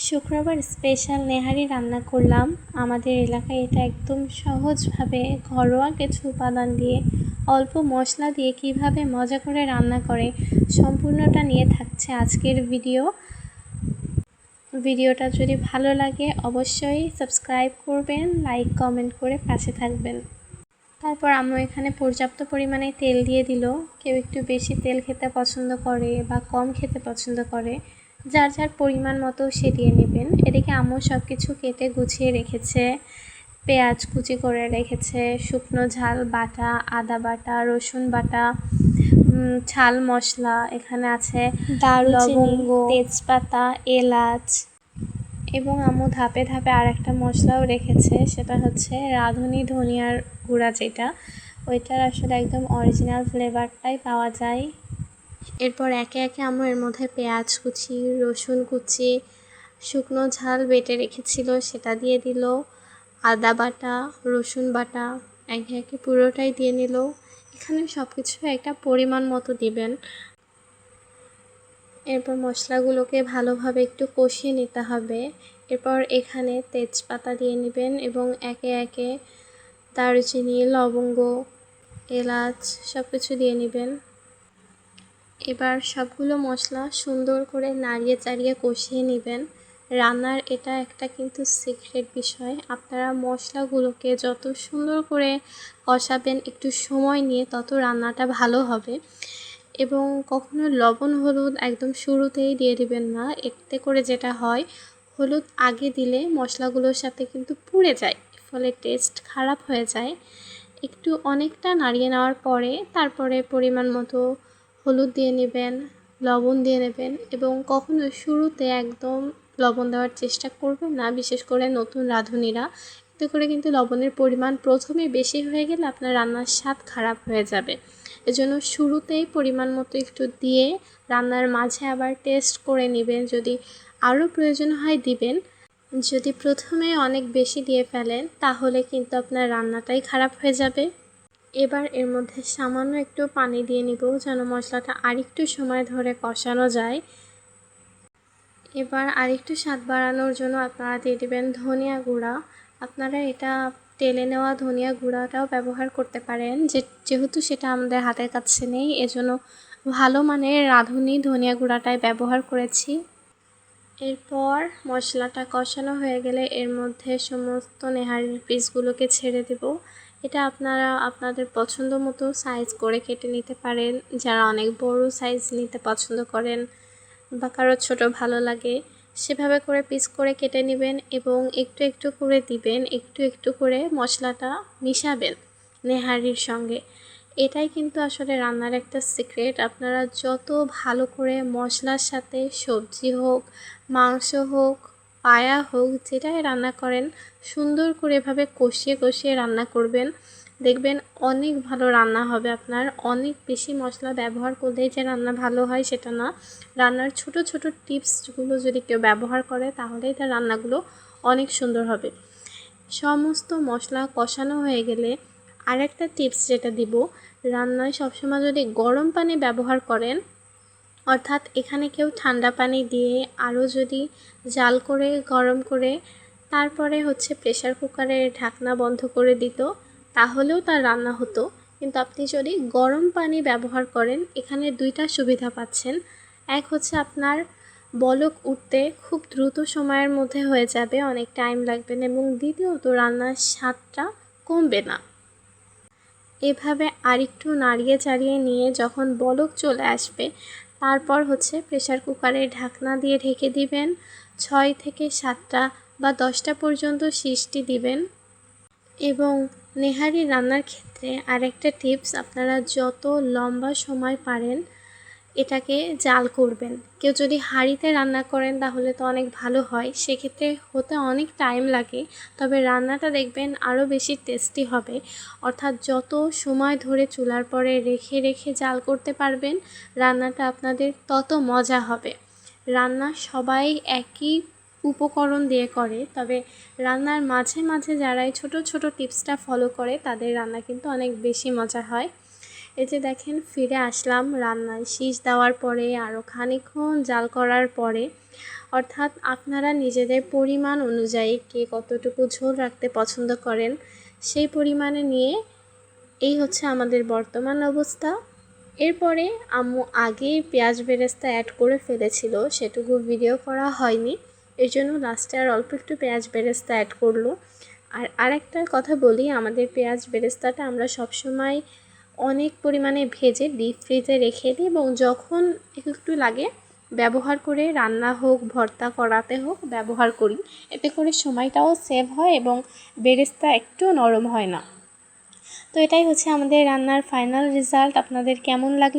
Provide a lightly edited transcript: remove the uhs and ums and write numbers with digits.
শুক্রবার স্পেশাল নেহারি রান্না করলাম। আমাদের এলাকায় এটা একদম সহজভাবে ঘরোয়া কিছু উপাদান দিয়ে অল্প মশলা দিয়ে কিভাবে মজা করে রান্না করে সম্পূর্ণটা নিয়ে থাকছে আজকের ভিডিওটা যদি ভালো লাগে অবশ্যই সাবস্ক্রাইব করবেন, লাইক কমেন্ট করে পাশে থাকবেন। তারপর আম্মু এখানে পর্যাপ্ত পরিমাণে তেল দিয়ে দিল। কেউ একটু বেশি তেল খেতে পছন্দ করে বা কম খেতে পছন্দ করে, যার যার পরিমাণ মতো সে দিয়ে নেবেন। এদিকে আম্মু সব কিছু কেটে গুছিয়ে রেখেছে। পেঁয়াজ কুচি করে রেখেছে, শুকনো ঝাল বাটা, আদা বাটা, রসুন বাটা, ঝাল মশলা এখানে আছে, লবঙ্গ, তেজপাতা, এলাচ এবং আম্মু ধাপে ধাপে আর একটা মশলাও রেখেছে, সেটা হচ্ছে রাঁধুনি ধনিয়ার গুঁড়া, যেটা ওইটার আসলে একদম অরিজিনাল ফ্লেভারটাই পাওয়া যায়। এরপর একে একে আম্মু এর মধ্যে পেঁয়াজ কুচি, রসুন কুচি, শুকনো ঝাল বেটে রেখেছিল সেটা দিয়ে দিল, আদা বাটা, রসুন বাটা একে একে পুরোটাই দিয়ে নিল। এখানে সব কিছু একটা পরিমাণ মতো দিবেন। এরপর মশলাগুলোকে ভালোভাবে একটু কষিয়ে নিতে হবে। এরপর এখানে তেজপাতা দিয়ে নেবেন এবং একে একে দারুচিনি, লবঙ্গ, এলাচ সব কিছু দিয়ে নেবেন। এবার সবগুলো মশলা সুন্দর করে নাড়িয়ে চাড়িয়ে কষিয়ে নেবেন। রান্নার এটা একটা কিন্তু সিক্রেট বিষয়, আপনারা মশলাগুলোকে যত সুন্দর করে কষাবেন একটু সময় নিয়ে, তত রান্নাটা ভালো হবে। এবং কখনো লবণ হলুদ একদম শুরুতেই দিয়ে দিবেন না, এতে করে যেটা হয় হলুদ আগে দিলে মশলাগুলোর সাথে কিন্তু পুড়ে যায়, ফলে টেস্ট খারাপ হয়ে যায়। একটু অনেকটা নাড়িয়ে নেওয়ার পরে তারপরে পরিমাণ মতো হলুদ দিয়ে নেবেন, লবণ দিয়ে নেবেন এবং কখনো শুরুতে একদম লবণ দেওয়ার চেষ্টা করবেন না, বিশেষ করে নতুন রাঁধুনিরা। এতে করে কিন্তু লবণের পরিমাণ প্রথমে বেশি হয়ে গেলে আপনার রান্নার স্বাদ খারাপ হয়ে যাবে। এজন্য শুরুতেই পরিমাণ মতো একটু দিয়ে রান্নার মাঝে আবার টেস্ট করে নেবেন, যদি আরও প্রয়োজন হয় দিবেন। যদি প্রথমে অনেক বেশি দিয়ে ফেলেন তাহলে কিন্তু আপনার রান্নাটাই খারাপ হয়ে যাবে। এবার এর মধ্যে সামান্য একটু পানি দিয়ে নিব, যেন মশলাটা আরেকটু সময় ধরে কষানো যায়। এবার আরেকটু স্বাদ বাড়ানোর জন্য আপনারা দিয়ে দেবেন ধনিয়া গুঁড়া। আপনারা এটা তেলে নেওয়া ধনিয়া গুঁড়াটাও ব্যবহার করতে পারেন, যেহেতু সেটা আমাদের হাতের কাছে নেই, এজন্য ভালো মানের রাঁধুনি ধনিয়া গুঁড়াটাই ব্যবহার করেছি। এরপর মশলাটা কষানো হয়ে গেলে এর মধ্যে সমস্ত নেহারির পিসগুলোকে ছেড়ে দেব। এটা আপনারা আপনাদের পছন্দ মতো সাইজ করে কেটে নিতে পারেন, যারা অনেক বড় সাইজ নিতে পছন্দ করেন বা কারো ছোট ভালো লাগে সেভাবে করে পিস করে কেটে নেবেন এবং একটু একটু করে দিবেন, একটু একটু করে মশলাটা মিশাবেন নেহারির সঙ্গে। এটাই কিন্তু আসলে রান্নার একটা সিক্রেট। আপনারা যত ভালো করে মশলার সাথে সবজি হোক, মাংস হোক, পায়া হোক, যেটাই রান্না করেন সুন্দর করে এভাবে কষিয়ে কষিয়ে রান্না করবেন, দেখবেন অনেক ভালো রান্না হবে আপনার। অনেক বেশি মশলা ব্যবহার করলেই যে রান্না ভালো হয় সেটা না, রান্নার ছোট ছোট টিপসগুলো যদি কেউ ব্যবহার করে তাহলেই তার রান্নাগুলো অনেক সুন্দর হবে। সমস্ত মশলা কষানো হয়ে গেলে আরেকটা টিপস যেটা দিব, রান্নায় সবসময় যদি গরম পানি ব্যবহার করেন, অর্থাৎ এখানে কেউ ঠান্ডা পানি দিয়ে আরও যদি জাল করে গরম করে তারপরে হচ্ছে প্রেসার কুকারের ঢাকনা বন্ধ করে দিত তাহলেও তার রান্না হতো। কিন্তু আপনি যদি গরম পানি ব্যবহার করেন এখানে দুইটা সুবিধা পাচ্ছেন। এক হচ্ছে আপনার বলক উঠতে খুব দ্রুত সময়ের মধ্যে হয়ে যাবে, অনেক টাইম লাগবে না, এবং দ্বিতীয়ত রান্নার স্বাদটা কমবে না। এভাবে আরেকটু নাড়িয়ে চাড়িয়ে নিয়ে যখন বলক চলে আসবে তারপর হচ্ছে প্রেসার কুকারের ঢাকনা দিয়ে ঢেকে দিবেন। 6 থেকে 7টা বা 10টা পর্যন্ত সিটি দিবেন। এবং নেহারি রান্নার ক্ষেত্রে আরেকটা টিপস, আপনারা যত লম্বা সময় পারেন এটাকে জাল করবেন। কেউ যদি হাঁড়িতে রান্না করেন তাহলে তো অনেক ভালো হয়, সেক্ষেত্রে হতে অনেক টাইম লাগে, তবে রান্নাটা দেখবেন আরও বেশি টেস্টি হবে। অর্থাৎ যত সময় ধরে চুলার পরে রেখে রেখে জাল করতে পারবেন রান্নাটা আপনাদের তত মজা হবে। রান্না সবাই একই উপকরণ দিয়ে করে, তবে রান্নার মাঝে মাঝে যারা এই ছোটো ছোটো টিপসটা ফলো করে তাদের রান্না কিন্তু অনেক বেশি মজা হয়। এই যে দেখেন ফিরে আসলাম রান্নায় শীষ দেওয়ার পরে আরও খানিকক্ষণ জাল করার পরে, অর্থাৎ আপনারা নিজেদের পরিমাণ অনুযায়ী কে কতটুকু ঝোল রাখতে পছন্দ করেন সেই পরিমাণে নিয়ে এই হচ্ছে আমাদের বর্তমান অবস্থা। এরপরে আম্মু আগেই পেঁয়াজ বেরেস্তা অ্যাড করে ফেলেছিল, সেটুকু ভিডিও করা হয়নি, এর জন্য লাস্টে আর অল্প একটু পেঁয়াজ বেরেস্তা অ্যাড করলো। আর আরেকটা কথা বলি, আমাদের পেঁয়াজ বেরেস্তাটা আমরা সবসময় অনেক পরিমাণে ভেজে ডিপ ফ্রিজে রেখে দিই এবং যখন একটু লাগে ব্যবহার করে রান্না হোক ভর্তা করাতে হোক ব্যবহার করি। এতে করে সময়টাও সেভ হয় এবং বেরেস্তা একটু নরম হয় না। তো এটাই হচ্ছে আমাদের রান্নার ফাইনাল রেজাল্ট। আপনাদের কেমন লাগলো?